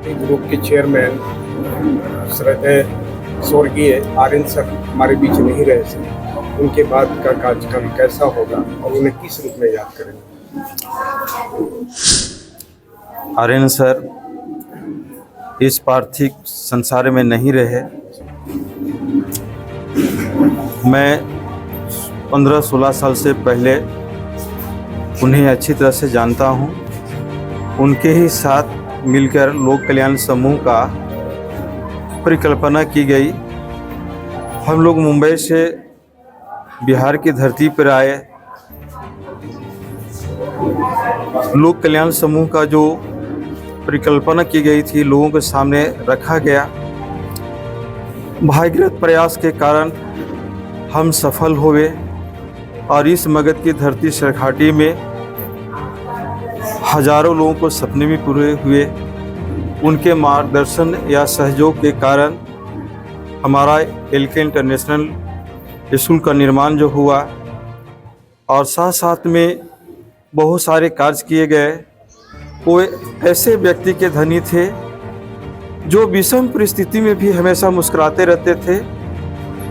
Group के chairman श्रद्धेय स्वर्गीय आर्यन सर हमारे बीच नहीं रहे थे। उनके बाद का कार्यक्रम कैसा होगा और उन्हें किस रूप में याद करेंगे? आर्यन सर इस पार्थिव संसार में नहीं रहे। मैं 15-16 साल से पहले उन्हें अच्छी तरह से जानता हूँ। उनके ही साथ मिलकर लोक कल्याण समूह का परिकल्पना की गई। हम लोग मुंबई से बिहार की धरती पर आए। लोक कल्याण समूह का जो परिकल्पना की गई थी लोगों के सामने रखा गया। भागीरथ प्रयास के कारण हम सफल हुए और इस मगध की धरती सरघाटी में हजारों लोगों को सपने भी पूरे हुए। उनके मार्गदर्शन या सहयोग के कारण हमारा LK इंटरनेशनल स्कूल का निर्माण जो हुआ और साथ साथ में बहुत सारे कार्य किए गए। वो ऐसे व्यक्ति के धनी थे जो विषम परिस्थिति में भी हमेशा मुस्कुराते रहते थे।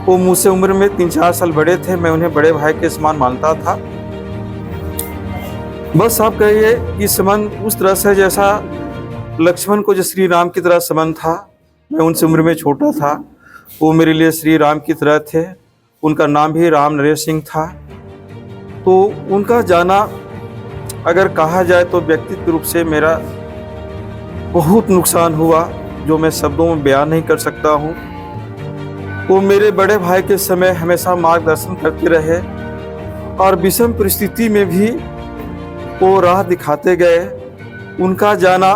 वो मुझसे उम्र में 3-4 साल बड़े थे। मैं उन्हें बड़े भाई के समान मानता था। बस आप कहिए कि संबंध उस तरह से जैसा लक्ष्मण को जो श्री राम की तरह संबंध था। मैं उनसे उम्र में छोटा था, वो मेरे लिए श्री राम की तरह थे। उनका नाम भी राम नरेश सिंह था। तो उनका जाना अगर कहा जाए तो व्यक्तिगत रूप से मेरा बहुत नुकसान हुआ जो मैं शब्दों में बयान नहीं कर सकता हूँ। वो मेरे बड़े भाई के समय हमेशा मार्गदर्शन करते रहे और विषम परिस्थिति में भी वो राह दिखाते गए। उनका जाना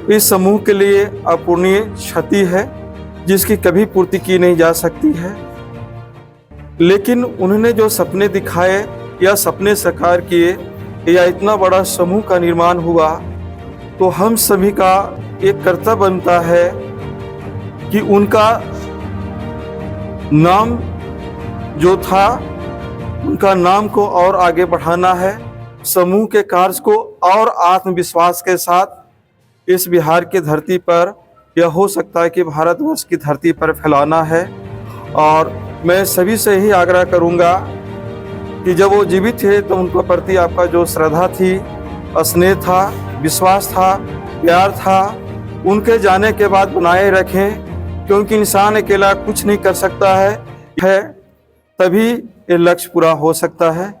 इस समूह के लिए अपूर्णीय क्षति है जिसकी कभी पूर्ति की नहीं जा सकती है। लेकिन उन्होंने जो सपने दिखाए या सपने साकार किए या इतना बड़ा समूह का निर्माण हुआ तो हम सभी का एक कर्तव्य बनता है कि उनका नाम जो था उनका नाम को और आगे बढ़ाना है। समूह के कार्य को और आत्मविश्वास के साथ इस बिहार की धरती पर यह हो सकता है कि भारतवर्ष की धरती पर फैलाना है। और मैं सभी से ही आग्रह करूंगा कि जब वो जीवित थे तो उनके प्रति आपका जो श्रद्धा थी, स्नेह था, विश्वास था, प्यार था, उनके जाने के बाद बनाए रखें। क्योंकि इंसान अकेला कुछ नहीं कर सकता है तभी ये लक्ष्य पूरा हो सकता है।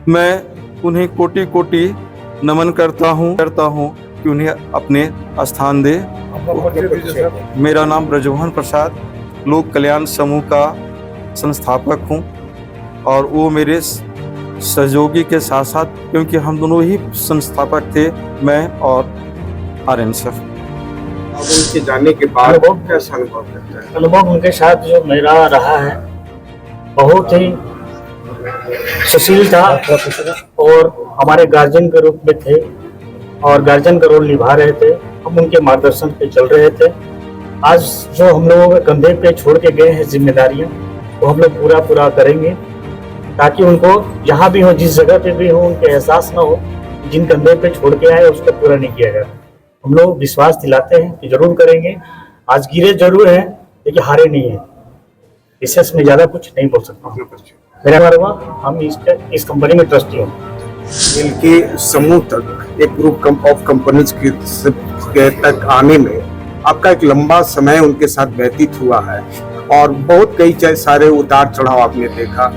मैं उन्हें कोटि कोटि नमन करता हूँ कि उन्हें अपने स्थान दे। मेरा नाम ब्रजमोहन प्रसाद, लोक कल्याण समूह का संस्थापक हूँ और वो मेरे सहयोगी के साथ साथ, क्योंकि हम दोनों ही संस्थापक थे, मैं और आर्यन सर। अब उनके जाने के बाद कैसा अनुभव करते हैं? अनुभव उनके साथ जो मेरा रहा है बहुत ही सुशील था और हमारे गार्जियन के रूप में थे और गार्जियन का रोल निभा रहे थे। हम उनके मार्गदर्शन पे चल रहे थे। आज जो हम लोगों के कंधे पे छोड़ के गए हैं जिम्मेदारियां, वो हम लोग पूरा करेंगे ताकि उनको जहाँ भी हो, जिस जगह पे भी हो, उनके एहसास ना हो जिन कंधे पे छोड़ के आए उसको पूरा नहीं किया जाए। हम लोग विश्वास दिलाते हैं कि जरूर करेंगे। आज गिरे जरूर हैं लेकिन हारे नहीं है। विशेष में ज्यादा कुछ नहीं बोल सकता हूँ। मेरा हुआ हम इस कंपनी में ट्रस्टी हूँ। इनके समूह तक एक ग्रुप ऑफ कंपनीज के तक आने में आपका एक लंबा समय उनके साथ व्यतीत हुआ है और बहुत कई सारे उतार चढ़ाव आपने देखा।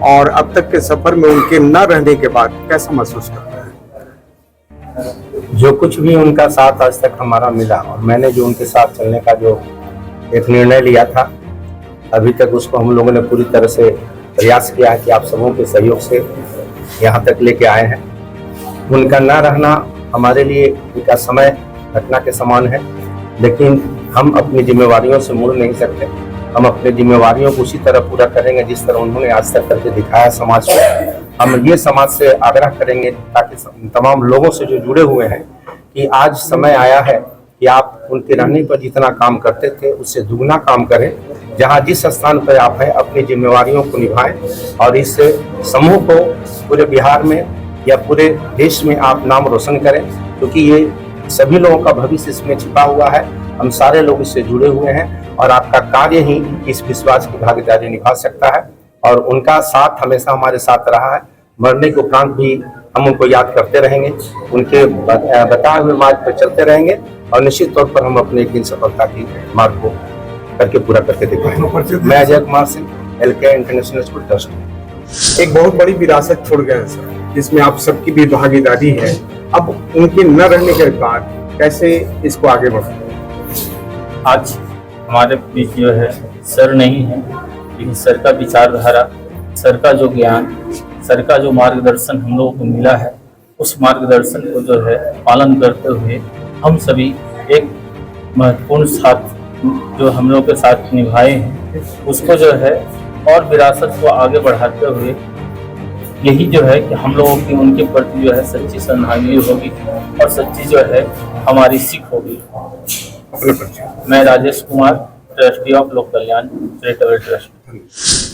और अब तक के सफर में उनके न रहने के बाद कैसा महसूस करते हैं? जो कुछ भी उनका साथ आज तक हमारा मिला और मैंने जो उनके साथ चलने का जो एक निर्णय लिया था, अभी तक उसको हम लोगों ने पूरी तरह से प्रयास किया है कि आप सबों के सहयोग से यहाँ तक लेके आए हैं। उनका ना रहना हमारे लिए एक समय घटना के समान है, लेकिन हम अपनी जिम्मेवारियों से मुड़ नहीं सकते। हम अपनी जिम्मेवारियों को उसी तरह पूरा करेंगे जिस तरह उन्होंने आज तक करके दिखाया समाज को। हम ये समाज से आग्रह करेंगे ताकि तमाम लोगों से जो जुड़े हुए हैं कि आज समय आया है कि आप उनके रहने पर जितना काम करते थे उससे दुगना काम करें। जहां जिस स्थान पर आप हैं अपनी जिम्मेवारियों को निभाएं और इस समूह को पूरे बिहार में या पूरे देश में आप नाम रोशन करें, क्योंकि ये सभी लोगों का भविष्य इसमें छिपा हुआ है। हम सारे लोग इससे जुड़े हुए हैं और आपका कार्य ही इस विश्वास की भागीदारी निभा सकता है। और उनका साथ हमेशा हमारे साथ रहा है। मरने के उपरांत भी हम उनको याद करते रहेंगे, उनके बताए हुए मार्ग पर चलते रहेंगे और निश्चित तौर पर हम अपने एक दिन सफलता की मार्ग को करके पूरा करके दिखाएंगे। मैं Ajay Kumar Singh, LK international school trust. एक बहुत बड़ी विरासत छोड़ गए हैं सर, जिसमें आप सबकी भी भागीदारी है। अब उनके न रहने के बाद कैसे इसको आगे बढ़ाएं? आज हमारे बीच जो है सर नहीं है, लेकिन सर का विचारधारा, सर का जो ज्ञान, सर का जो मार्गदर्शन हम लोगों को मिला है, उस मार्गदर्शन को जो है पालन करते हुए हम सभी एक महत्वपूर्ण साथ जो हम लोग के साथ निभाए हैं, उसको जो है और विरासत को आगे बढ़ाते हुए यही जो है कि हम लोगों की उनके प्रति जो है सच्ची श्रद्धांजलि होगी और सच्ची जो है हमारी सीख होगी। मैं राजेश कुमार, ट्रस्टी ऑफ लोक कल्याण चैरिटेबल ट्रस्ट।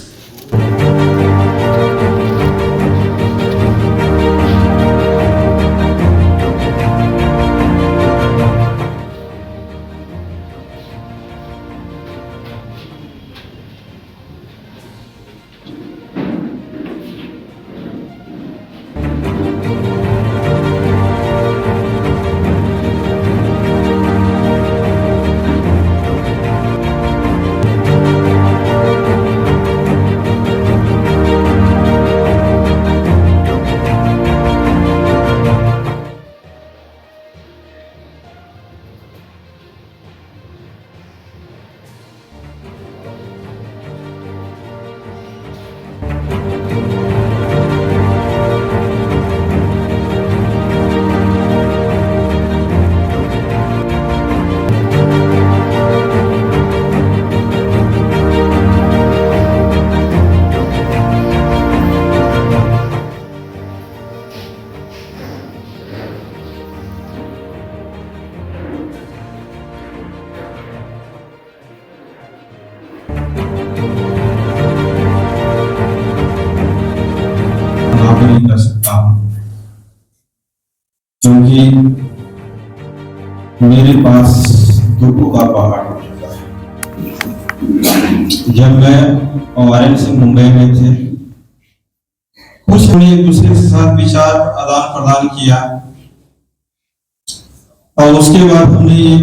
नहीं कर सकता हूं, क्योंकि मेरे पास दुखों का पहाड़ हो चुका है। जब मैं ऑरेंज से मुंबई में थे, कुछ हमने एक दूसरे के साथ विचार आदान प्रदान किया और उसके बाद हमने एक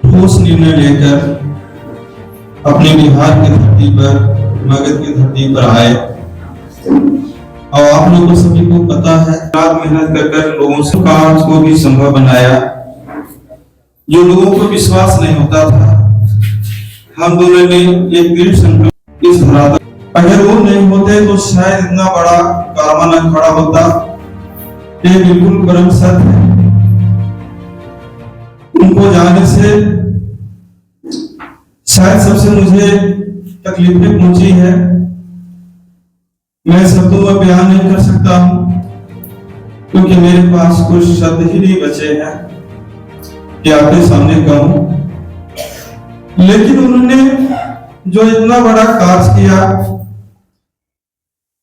ठोस निर्णय लेकर अपने बिहार की धरती पर, मगध की धरती पर आए। और आप लोगों सभी को पता है, रात मेहनत कर लोगों से कार्य को भी संभव बनाया। जो लोगों को विश्वास नहीं होता था, हम दोनों ने एक दृढ़ संकल्प इस धरातल, अगर वो नहीं होते तो शायद इतना बड़ा कारवां न खड़ा होता। ये बिल्कुल परम सत्य है। उनको जाने से शायद सबसे मुझे तकलीफें पहुंची है, मैं शब्दों में बयान नहीं कर सकता हूं, क्योंकि मेरे पास कुछ शब्द ही नहीं बचे हैं कि आपके सामने कहूं। लेकिन उन्होंने जो इतना बड़ा कार्य किया,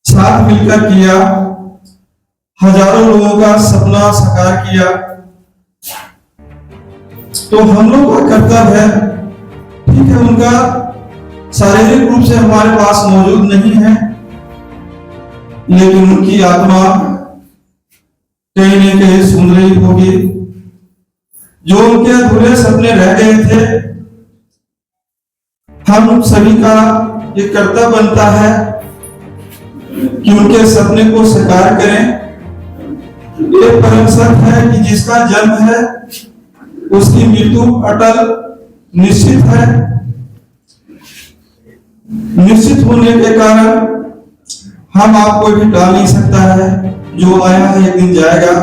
साथ मिलकर किया, हजारों लोगों का सपना साकार किया, तो हम लोग का कर्तव्य है। ठीक है, उनका शारीरिक रूप से हमारे पास मौजूद नहीं है, लेकिन उनकी आत्मा कहीं न कहीं सुन रही होगी। जो उनके अधूरे सपने रह गए थे, हम सभी का ये कर्तव्य बनता है कि उनके सपने को साकार करें। ये परम सत्य है कि जिसका जन्म है उसकी मृत्यु अटल निश्चित है। निश्चित होने के कारण हम आपको भी टाल नहीं सकता है। जो आया है एक दिन जाएगा।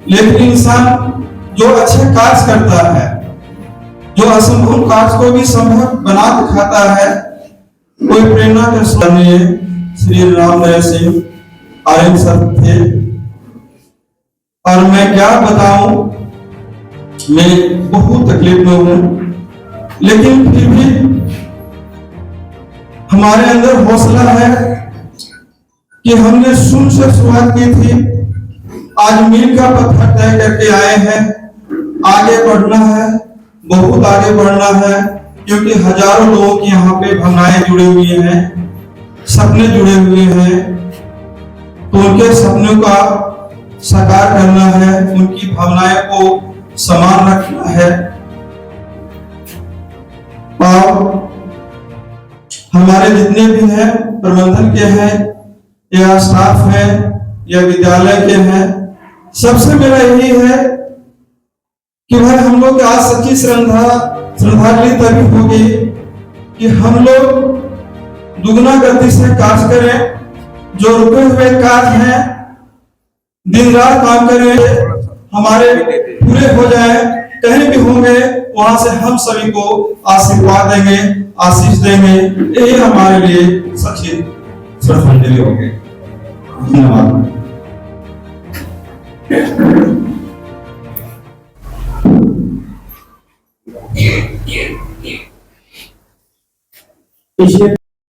लेकिन इंसान जो अच्छे कार्य करता है, जो असंभव कार्य को भी संभव बना दिखाता है, कोई प्रेरणा के सामने श्री रामदयाल सिंह आर्यन सर थे। और मैं क्या बताऊं, मैं बहुत तकलीफ में हूं, लेकिन फिर भी हमारे अंदर हौसला है कि हमने शून्य से शुरुआत की थी आज मील का पत्थर तय करके आए हैं। आगे बढ़ना है, बहुत आगे बढ़ना है, क्योंकि हजारों लोगों की यहाँ पे भावनाएं जुड़ी हुई हैं, सपने जुड़े हुए हैं। तो उनके सपनों का साकार करना है, उनकी भावनाएं को समान रखना है। और हमारे जितने भी हैं, प्रबंधन के हैं या स्टाफ है या विद्यालय के हैं, सबसे मेरा यही है कि भाई हम लोग आज सच्ची श्रद्धांजलि तभी होगी कि हम लोग दुगना गति से कार्य करें। जो रुके हुए कार्य हैं, दिन रात काम करें, हमारे पूरे हो जाए। कहीं भी होंगे वहां से हम सभी को आशीर्वाद देंगे, आशीष देंगे। यही हमारे लिए सच्ची श्रद्धांजलि होगी। धन्यवाद। पिछले